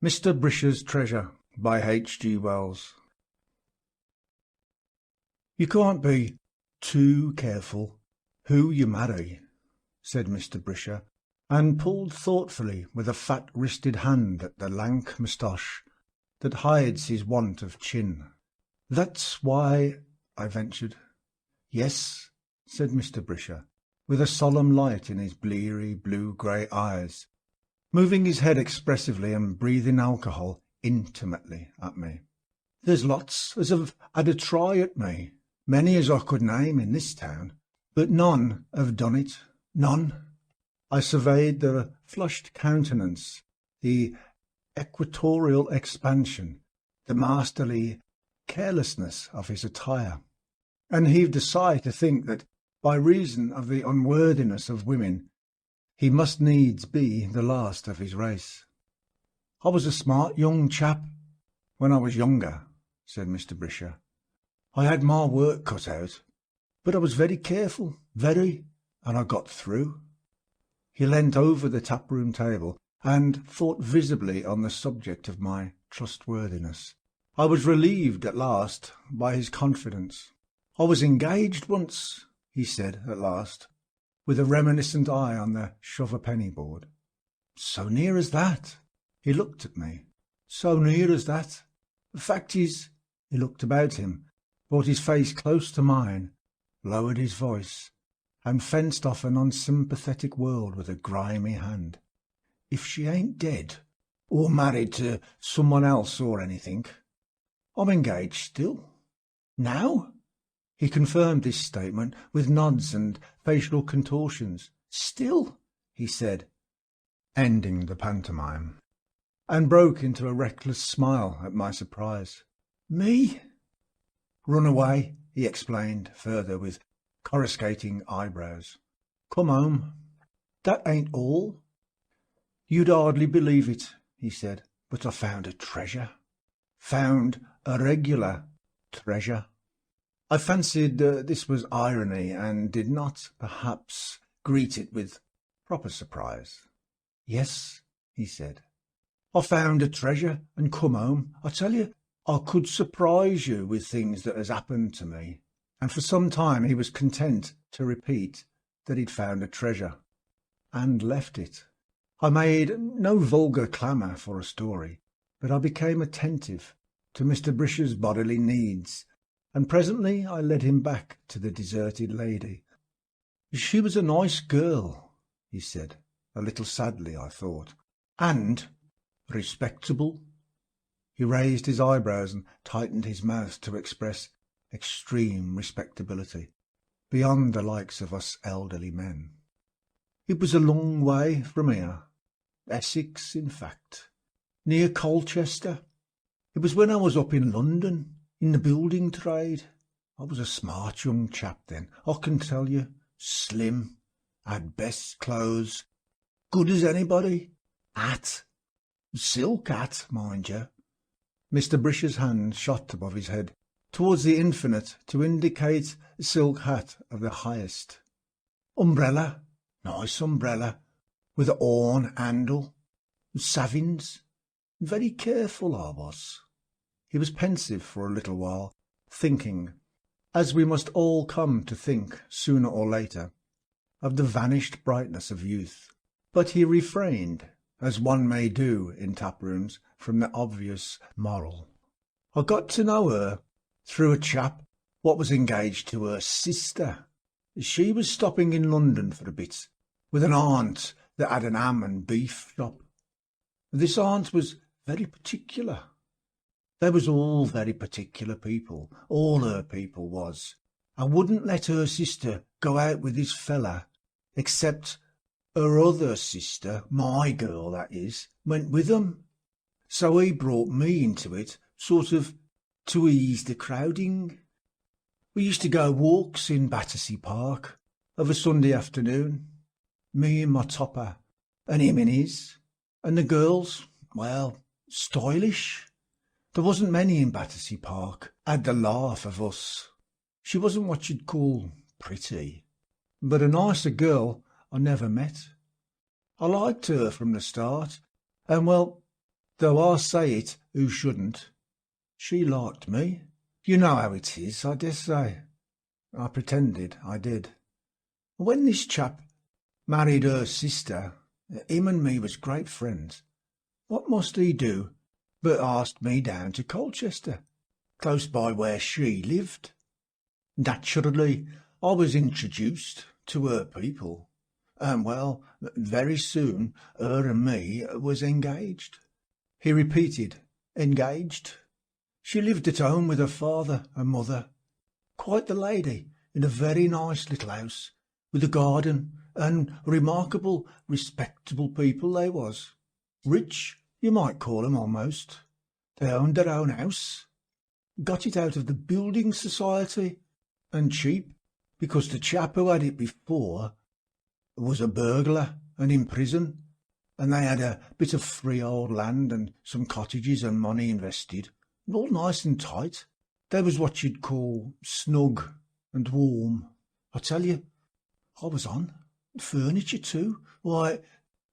Mr. Brisher's Treasure by h.g.wells. You can't be too careful who you marry, said Mr. Brisher, and pulled thoughtfully with a fat-wristed hand at the lank moustache that hides his want of chin. That's why, I ventured. Yes, said Mr. Brisher, with a solemn light in his bleary blue-grey eyes, moving his head expressively and breathing alcohol intimately at me. There's lots as have had a try at me, many as I could name in this town, but none have done it, none. I surveyed the flushed countenance, the equatorial expansion, the masterly carelessness of his attire, and heaved a sigh to think that, by reason of the unworthiness of women, he must needs be the last of his race. I was a smart young chap when I was younger, said Mr. Brisher. I had my work cut out, but I was very careful, very, and I got through. He leant over the tap-room table and thought visibly on the subject of my trustworthiness. I was relieved at last by his confidence. I was engaged once, he said at last, with a reminiscent eye on the shove-a-penny board. So near as that. He looked at me. So near as that. The fact is, he looked about him, brought his face close to mine, lowered his voice, and fenced off an unsympathetic world with a grimy hand. If she ain't dead, or married to someone else or anything, I'm engaged still. Now? He confirmed this statement with nods and facial contortions. Still, he said, ending the pantomime, and broke into a reckless smile at my surprise. Me? Run away, he explained further with coruscating eyebrows. Come home. That ain't all. You'd hardly believe it, he said, but I found a treasure. Found a regular treasure. I fancied this was irony, and did not, perhaps, greet it with proper surprise. Yes, he said. I found a treasure and come home. I tell you, I could surprise you with things that has happened to me. And for some time he was content to repeat that he'd found a treasure, and left it. I made no vulgar clamour for a story, but I became attentive to Mr. Brisher's bodily needs, and presently I led him back to the deserted lady. She was a nice girl, he said, a little sadly, I thought, and respectable. He raised his eyebrows and tightened his mouth to express extreme respectability, beyond the likes of us elderly men. It was a long way from here, Essex, in fact, near Colchester. It was when I was up in London, in the building trade. I was a smart young chap then, I can tell you, slim, had best clothes, good as anybody, hat, silk hat, mind you. Mr. Brisher's hand shot above his head, towards the infinite, to indicate a silk hat of the highest. Umbrella, nice umbrella, with a horn handle, savins, very careful I was. He was pensive for a little while, thinking, as we must all come to think sooner or later, of the vanished brightness of youth. But he refrained, as one may do in tap-rooms, from the obvious moral. I got to know her through a chap what was engaged to her sister. She was stopping in London for a bit, with an aunt that had an ham and beef shop. This aunt was very particular. They was all very particular people, all her people was. I wouldn't let her sister go out with this fella, except her other sister, my girl that is, went with them. So he brought me into it, sort of to ease the crowding. We used to go walks in Battersea Park of a Sunday afternoon, me and my topper, and him in his, and the girls, well, stylish. There wasn't many in Battersea Park had the laugh of us. She wasn't what you'd call pretty, but a nicer girl I never met. I liked her from the start, and well, though I'll say it who shouldn't. She liked me. You know how it is, I dessay. I pretended I did. When this chap married her sister, him and me was great friends. What must he do but ask me down to Colchester, close by where she lived? Naturally, I was introduced to her people, and well, very soon her and me was engaged. He repeated, engaged. She lived at home with her father and mother. Quite the lady, in a very nice little house, with a garden, and remarkable, respectable people they was. Rich, you might call 'em almost. They owned their own house, got it out of the building society, and cheap, because the chap who had it before was a burglar and in prison, and they had a bit of freehold land and some cottages and money invested, all nice and tight. They was what you'd call snug and warm. I tell you, I was on. Furniture too. Why,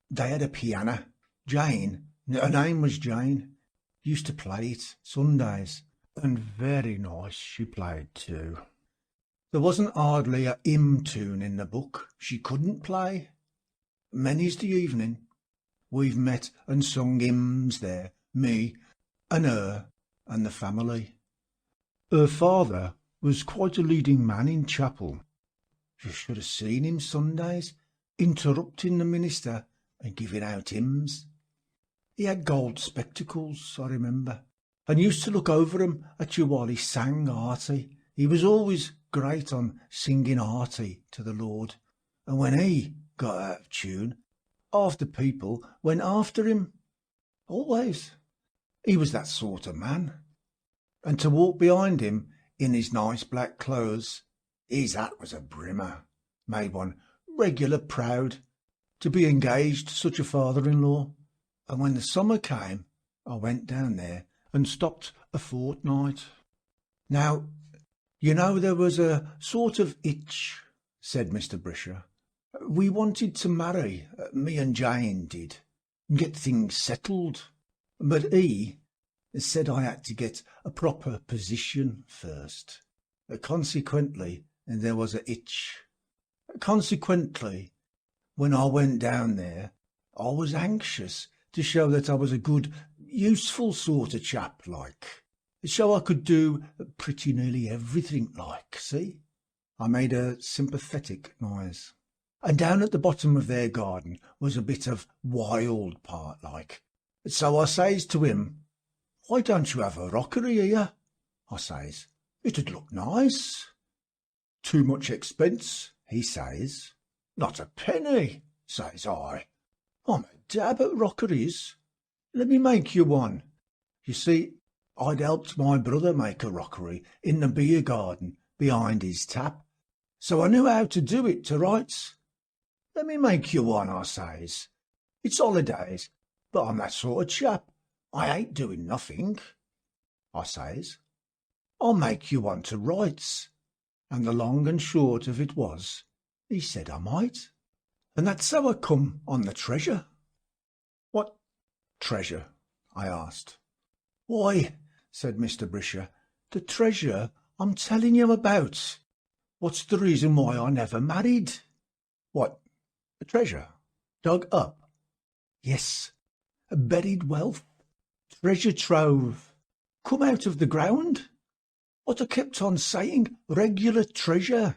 they had a piano. Jane, her name was Jane, used to play it Sundays, and very nice she played too. There wasn't hardly a hymn tune in the book she couldn't play. Many's the evening we've met and sung hymns there, me and her and the family. Her father was quite a leading man in chapel. You should have seen him Sundays, interrupting the minister and giving out hymns. He had gold spectacles, I remember, and used to look over 'em at you while he sang hearty. He was always great on singing hearty to the Lord, and when he got out of tune, half the people went after him. Always. He was that sort of man. And to walk behind him in his nice black clothes, his hat was a brimmer, made one regular proud to be engaged to such a father-in-law. And when the summer came, I went down there and stopped a fortnight. Now, you know, there was a sort of itch, said Mr. Brisher. We wanted to marry, me and Jane did, and get things settled. But he said I had to get a proper position first. Consequently, there was a itch. Consequently, when I went down there, I was anxious to show that I was a good, useful sort of chap, like. So I could do pretty nearly everything, like, see? I made a sympathetic noise. And down at the bottom of their garden was a bit of wild part, like. So I says to him, why don't you have a rockery here? I says, it'd look nice. Too much expense, he says. Not a penny, says I. I'm a dab at rockeries. Let me make you one. You see, I'd helped my brother make a rockery in the beer garden behind his tap, so I knew how to do it to rights. Let me make you one, I says. It's holidays, but I'm that sort of chap. I ain't doing nothing. I says, I'll make you one to rights. And the long and short of it was, he said I might. And that's how I come on the treasure. What treasure? I asked. Why, said Mr. Brisher, the treasure I'm telling you about. What's the reason why I never married? What, a treasure? Dug up? Yes, a buried wealth, treasure trove, come out of the ground. What I kept on saying, regular treasure.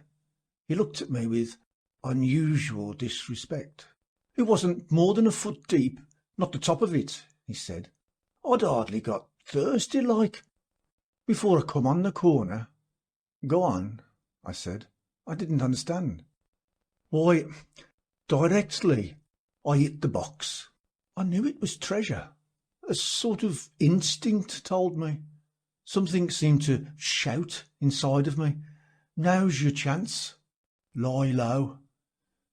He looked at me with unusual disrespect. It wasn't more than a foot deep, not the top of it, he said. I'd hardly got thirsty, like, before I come on the corner. Go on, I said. I didn't understand. Why, directly I hit the box. I knew it was treasure. A sort of instinct told me. Something seemed to shout inside of me. Now's your chance. Lie low.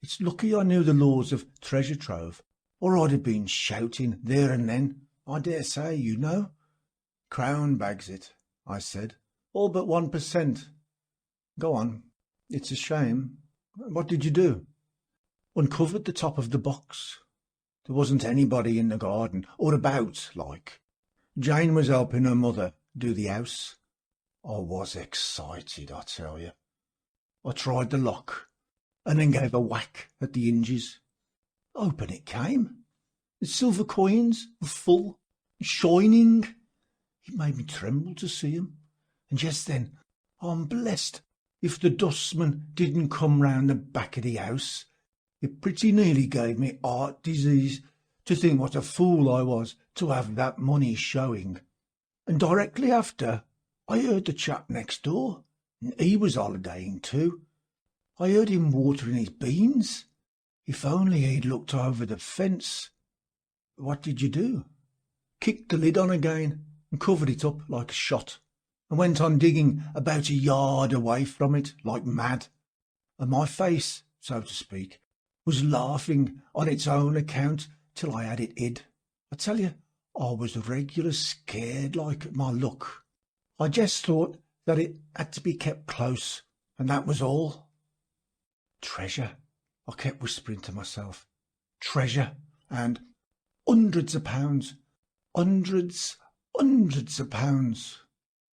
It's lucky I knew the laws of treasure trove, or I'd have been shouting there and then. I dare say, you know. Crown bags it, I said. All but 1%. Go on. It's a shame. What did you do? Uncovered the top of the box. There wasn't anybody in the garden, or about, like. Jane was helping her mother do the house. I was excited, I tell you. I tried the lock, and then gave a whack at the hinges. Open it came. The silver coins were full, shining. It made me tremble to see 'em. And just then, I'm blessed if the dustman didn't come round the back of the house. It pretty nearly gave me heart disease to think what a fool I was to have that money showing. And directly after, I heard the chap next door, and he was holidaying too. I heard him watering his beans. If only he'd looked over the fence. What did you do? Kicked the lid on again and covered it up like a shot, and went on digging about a yard away from it like mad. And my face, so to speak, was laughing on its own account till I had it hid. I tell you, I was regular scared like at my luck. I just thought that it had to be kept close, and that was all. Treasure, I kept whispering to myself. Treasure, and hundreds of pounds, hundreds of pounds,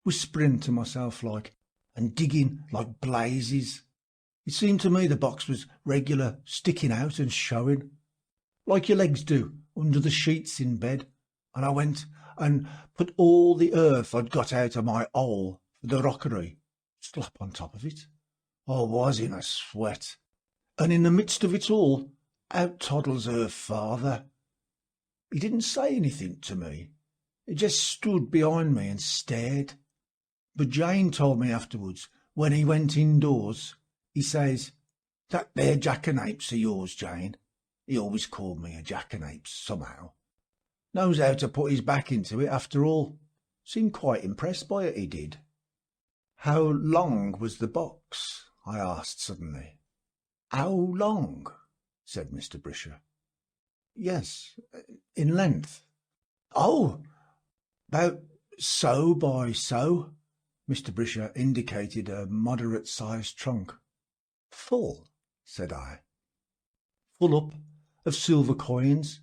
whispering to myself like, and digging like blazes. It seemed to me the box was regular sticking out and showing, like your legs do under the sheets in bed. And I went and put all the earth I'd got out of my hole for the rockery slap on top of it. I was in a sweat, and in the midst of it all, out toddles her father. He didn't say anything to me. He just stood behind me and stared. But Jane told me afterwards, when he went indoors, he says, "That there jackanapes of yours, Jane," he always called me a jackanapes somehow, "knows how to put his back into it after all." Seemed quite impressed by it, he did. "How long was the box?" I asked suddenly. "How long?" said Mr. Brisher. "Yes, in length." "Oh, about so by so." Mr. Brisher indicated a moderate-sized trunk. "Full," said I. "Full up of silver coins,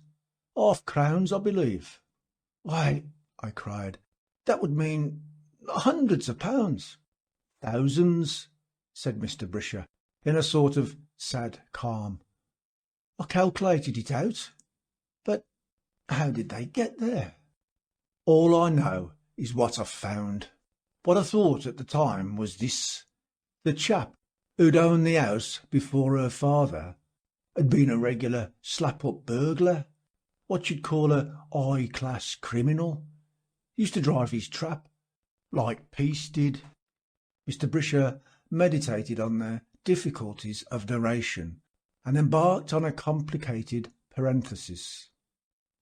half-crowns, I believe." "Why," I cried, "that would mean hundreds of pounds." "Thousands," said Mr. Brisher, in a sort of sad calm. "I calculated it out. But how did they get there?" "All I know is what I found. What I thought at the time was this. The chap who'd owned the house before her father had been a regular slap-up burglar, what you'd call a high-class criminal. Used to drive his trap, like Peace did." Mr. Brisher meditated on the difficulties of narration and embarked on a complicated parenthesis.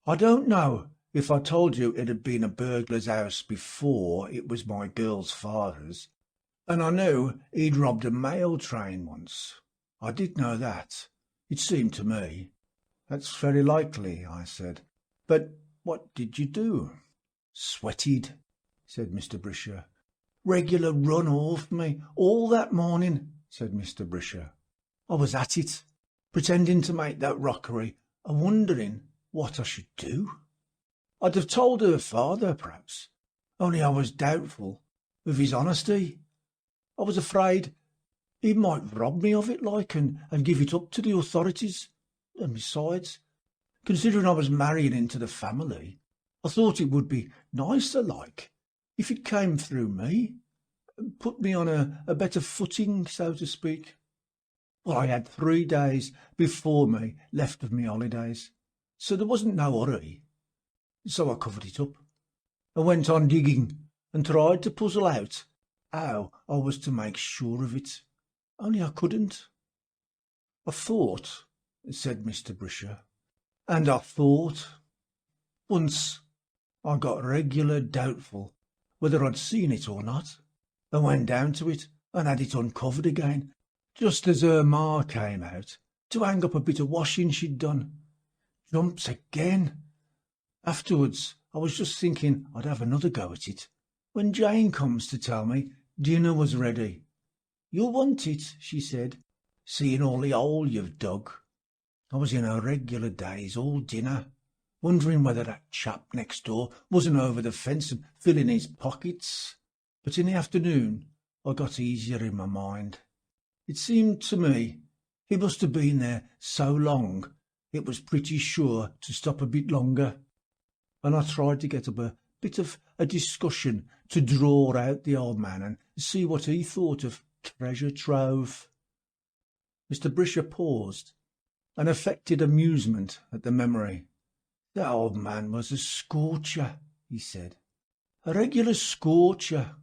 "I don't know if I told you it had been a burglar's house before it was my girl's father's, and I knew he'd robbed a mail train once. I did know that, it seemed to me." "That's very likely," I said. "But what did you do?" "Sweated," said Mr. Brisher. "Regular run off me all that morning," said Mr. Brisher. "I was at it, pretending to make that rockery, and wondering what I should do. I'd have told her father, perhaps, only I was doubtful of his honesty. I was afraid he might rob me of it, like, and give it up to the authorities. And besides, considering I was marrying into the family, I thought it would be nicer, like, if it came through me, and put me on a better footing, so to speak. Well, I had 3 days before me left of me holidays, so there wasn't no hurry. So I covered it up, and went on digging, and tried to puzzle out how I was to make sure of it, only I couldn't. "I thought," said Mr. Brisher, "and I thought. Once I got regular doubtful whether I'd seen it or not, and went down to it and had it uncovered again, just as her ma came out to hang up a bit of washing she'd done. Jumps again. Afterwards I was just thinking I'd have another go at it, when Jane comes to tell me dinner was ready. 'You'll want it,' she said, 'seeing all the hole you've dug.' I was in a regular daze all dinner, wondering whether that chap next door wasn't over the fence and filling his pockets. But in the afternoon I got easier in my mind. It seemed to me he must have been there so long it was pretty sure to stop a bit longer, and I tried to get up a bit of a discussion to draw out the old man and see what he thought of treasure trove. Mr. Brisher paused and affected amusement at the memory. "The old man was a scorcher," he said. "A regular scorcher."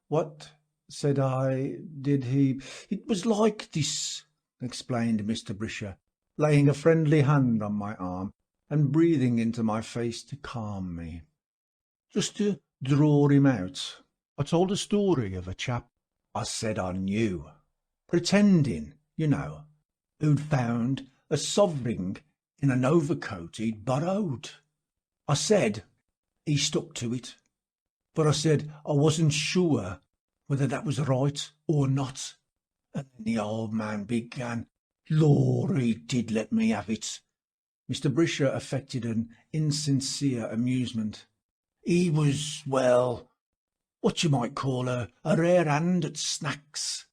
"What," said I, "did he—" "It was like this," explained Mr. Brisher, laying a friendly hand on my arm and breathing into my face to calm me. Just to draw him out, I told a story of a chap I said I knew, pretending, you know, who'd found a sovereign in an overcoat he'd borrowed. I said he stuck to it, but I said I wasn't sure whether that was right or not. And then the old man began. Lord, he did let me have it. Mr. Brisher affected an insincere amusement. He was, well, what you might call a rare hand at snacks.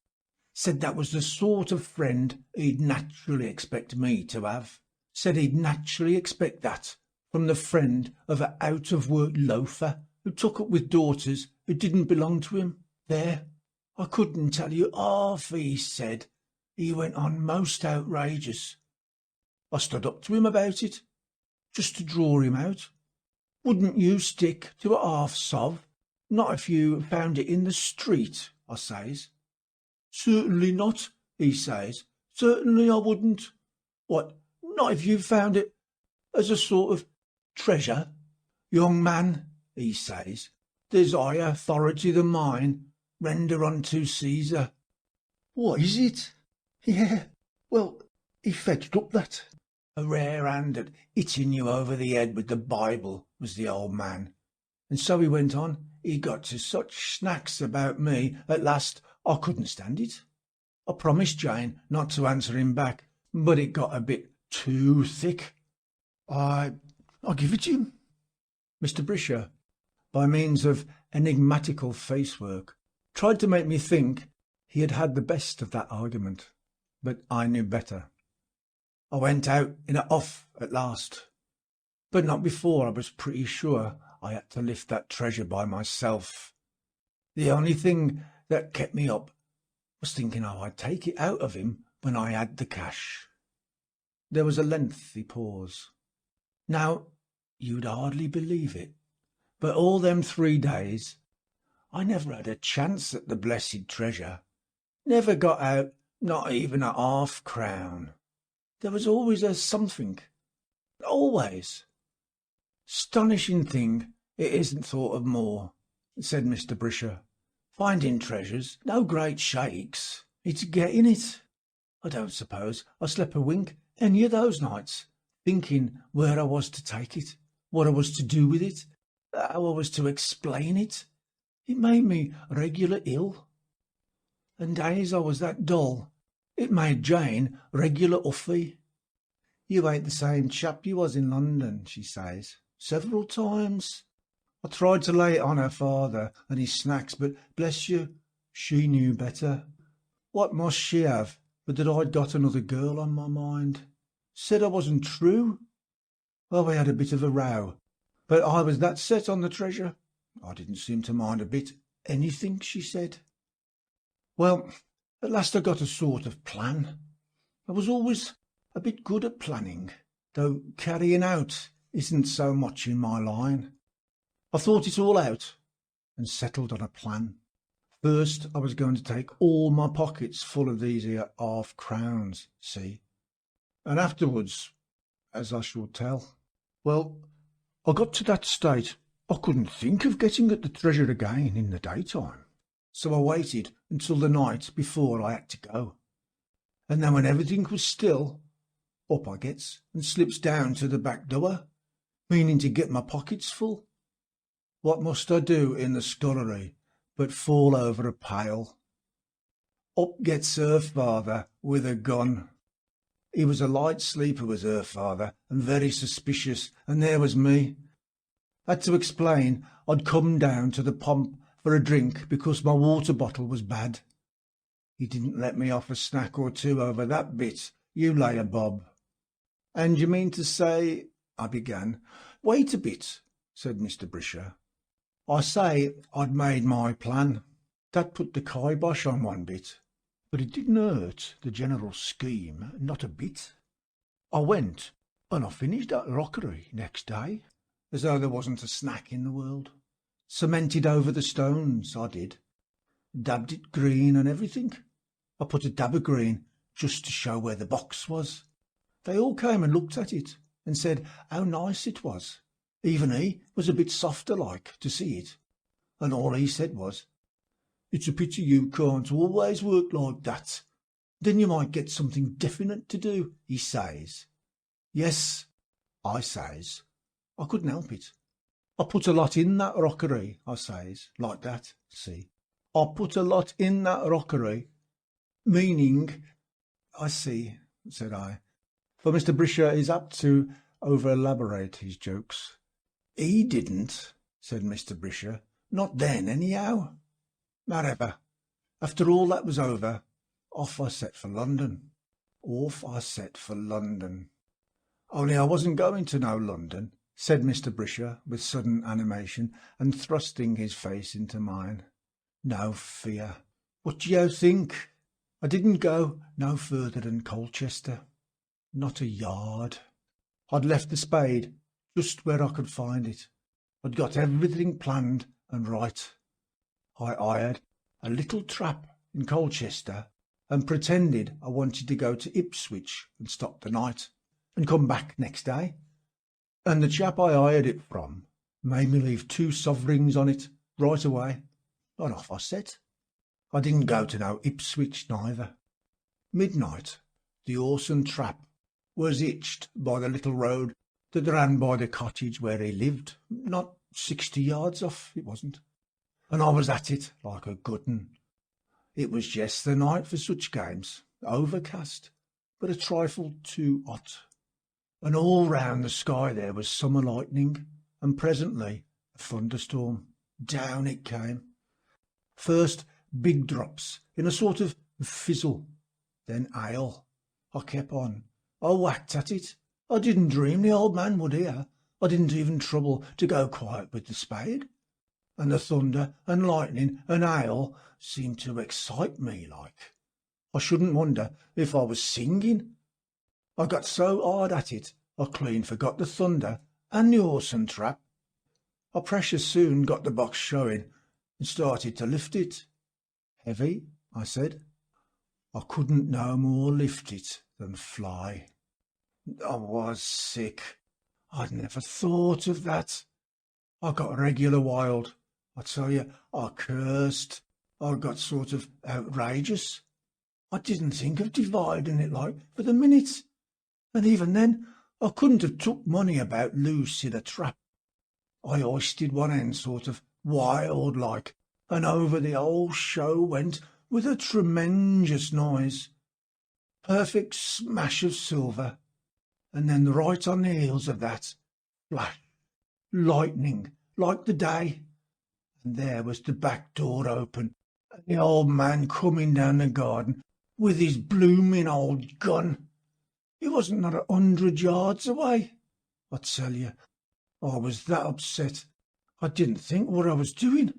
Said that was the sort of friend he'd naturally expect me to have. Said he'd naturally expect that from the friend of an out-of-work loafer who took up with daughters who didn't belong to him. There, I couldn't tell you half he said. He went on most outrageous. I stood up to him about it, just to draw him out. Wouldn't you stick to a half sov? Not if you found it in the street, I says. Certainly not, he says. Certainly I wouldn't. What, not if you found it as a sort of treasure? Young man, he says, there's higher authority than mine. Render unto Caesar. What is it? Yeah, well, he fetched up that. A rare hand at hitting you over the head with the Bible, was the old man. And so he went on. He got to such snacks about me, at last I couldn't stand it. I promised Jane not to answer him back, but it got a bit too thick. I'll give it to him. Mr. Brisher, by means of enigmatical facework, tried to make me think he had had the best of that argument, but I knew better. I went out in a huff at last, but not before I was pretty sure I had to lift that treasure by myself. The only thing that kept me up was thinking how I'd take it out of him when I had the cash. There was a lengthy pause. Now, you'd hardly believe it, but all them 3 days I never had a chance at the blessed treasure. Never got out not even a half-crown. There was always a something. Always. Astonishing thing it isn't thought of more, said Mr. Brisher. Finding treasures, no great shakes. It's getting it. I don't suppose I slept a wink any of those nights, thinking where I was to take it, what I was to do with it, how I was to explain it. It made me regular ill. And days I was that dull, it made Jane regular huffy. You ain't the same chap you was in London, she says, several times. I tried to lay it on her father and his snacks, but bless you, she knew better. What must she have but that I'd got another girl on my mind? Said I wasn't true. Well, we had a bit of a row, but I was that set on the treasure, I didn't seem to mind a bit anything she said. Well, at last I got a sort of plan. I was always a bit good at planning, though carrying out isn't so much in my line. I thought it all out and settled on a plan. First, I was going to take all my pockets full of these here half-crowns, see? And afterwards, as I shall tell. Well, I got to that state I couldn't think of getting at the treasure again in the daytime. So I waited until the night before I had to go. And then when everything was still, up I gets and slips down to the back door, meaning to get my pockets full. What must I do in the scullery but fall over a pail? Up gets her father with a gun. He was a light sleeper, was her father, and very suspicious, and there was me. Had to explain I'd come down to the pump for a drink because my water bottle was bad. He didn't let me off a snack or two over that bit, you lay a bob. And you mean to say, I began. Wait a bit, said Mr. Brisher. I say I'd made my plan. That put the kibosh on one bit, but it didn't hurt the general scheme, not a bit. I went, and I finished that rockery next day, as though there wasn't a snack in the world. Cemented over the stones, I did. Dabbed it green and everything. I put a dab of green just to show where the box was. They all came and looked at it and said how nice it was. Even he was a bit softer like to see it. And all he said was, "It's a pity you can't always work like that. Then you might get something definite to do," he says. Yes, I says. I couldn't help it. I put a lot in that rockery, I says, like that, see. I put a lot in that rockery, meaning, I see, said I, for Mr. Brisher is apt to over-elaborate his jokes. He didn't, said Mr. Brisher, not then anyhow. However, after all that was over, off I set for London. Off I set for London. Only I wasn't going to no London, said Mr. Brisher with sudden animation and thrusting his face into mine. No fear. What do you think? I didn't go no further than Colchester. Not a yard. I'd left the spade just where I could find it. I'd got everything planned and right. I hired a little trap in Colchester and pretended I wanted to go to Ipswich and stop the night and come back next day. And the chap I hired it from made me leave 2 sovereigns on it right away. And off I set. I didn't go to no Ipswich neither. Midnight, the horse and trap was hitched by the little road that ran by the cottage where he lived, not 60 yards off, it wasn't. And I was at it like a good 'un. It was just the night for such games, overcast, but a trifle too hot. And all round the sky there was summer lightning, and presently a thunderstorm. Down it came. First big drops in a sort of fizzle, then hail. I kept on. I whacked at it. I didn't dream the old man would hear. I didn't even trouble to go quiet with the spade. And the thunder and lightning and hail seemed to excite me like. I shouldn't wonder if I was singing. I got so hard at it, I clean forgot the thunder and the horse and trap. I precious soon got the box showing and started to lift it. Heavy, I said. I couldn't no more lift it than fly. I was sick. I'd never thought of that. I got regular wild. I tell you, I cursed. I got sort of outrageous. I didn't think of dividing it like for the minute. And even then, I couldn't have took money about loose in a trap. I hoisted one end sort of wild like, and over the whole show went with a tremendous noise. Perfect smash of silver. And then right on the heels of that, flash, lightning, like the day. And there was the back door open, and the old man coming down the garden with his blooming old gun. He wasn't not 100 yards away. I tell you, I was that upset. I didn't think what I was doing.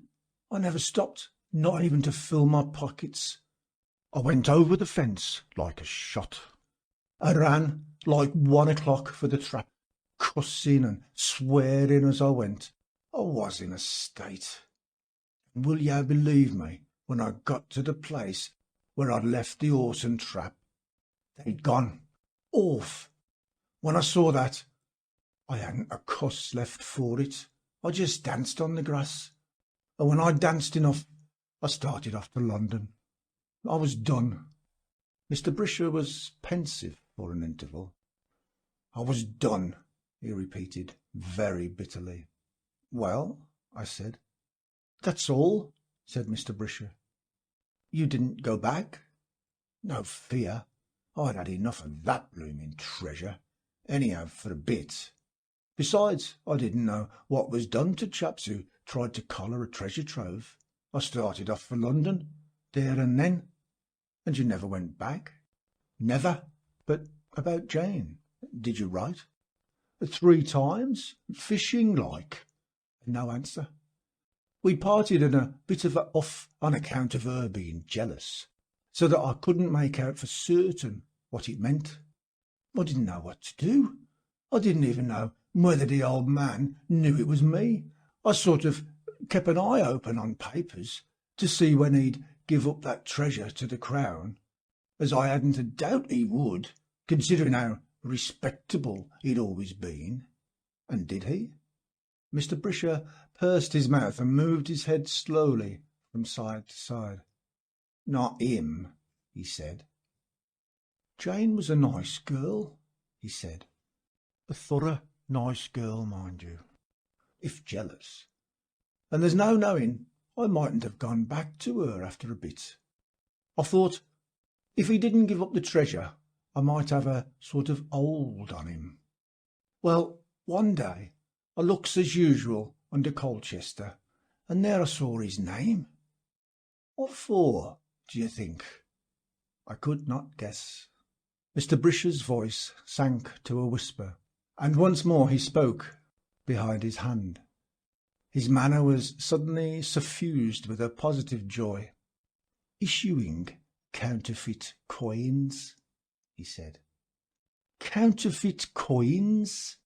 I never stopped, not even to fill my pockets. I went over the fence like a shot. I ran like 1 o'clock for the trap, cussing and swearing as I went. I was in a state. And will you believe me, when I got to the place where I'd left the horse and trap, they'd gone off. When I saw that, I hadn't a cuss left for it. I just danced on the grass. And when I'd danced enough, I started off to London. I was done. Mr. Brisher was pensive for an interval. I was done, he repeated, very bitterly. Well, I said. That's all, said Mr. Brisher. You didn't go back? No fear. I'd had enough of that blooming treasure, anyhow for a bit. Besides, I didn't know what was done to chaps who tried to collar a treasure trove. I started off for London, there and then. And you never went back? Never. But about Jane, did you write? 3 times, fishing like. No answer. We parted in a bit of a off on account of her being jealous, so that I couldn't make out for certain what it meant. I didn't know what to do. I didn't even know whether the old man knew it was me. I sort of kept an eye open on papers to see when he'd give up that treasure to the Crown, as I hadn't a doubt he would, considering how respectable he'd always been. And did he? Mr. Brisher pursed his mouth and moved his head slowly from side to side. Not him, he said. Jane was a nice girl, he said. A thorough nice girl, mind you, if jealous. And there's no knowing, I mightn't have gone back to her after a bit. I thought, if he didn't give up the treasure, I might have a sort of hold on him. Well, one day I looks as usual under Colchester, and there I saw his name. What for, do you think? I could not guess. Mr. Brisher's voice sank to a whisper, and once more he spoke behind his hand. His manner was suddenly suffused with a positive joy. Issuing counterfeit coins, he said. Counterfeit coins?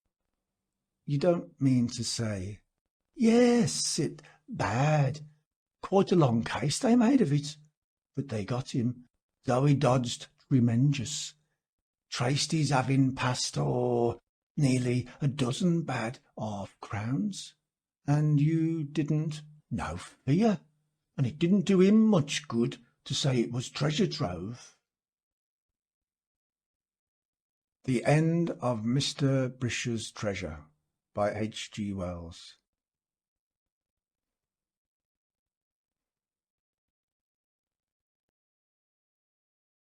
You don't mean to say? Yes, it bad. Quite a long case they made of it. But they got him, though he dodged tremendous. Traced his having passed, nearly a dozen bad half-crowns. And you didn't? No fear. And it didn't do him much good to say it was treasure trove. The End of Mr. Brisher's Treasure by H.G. Wells.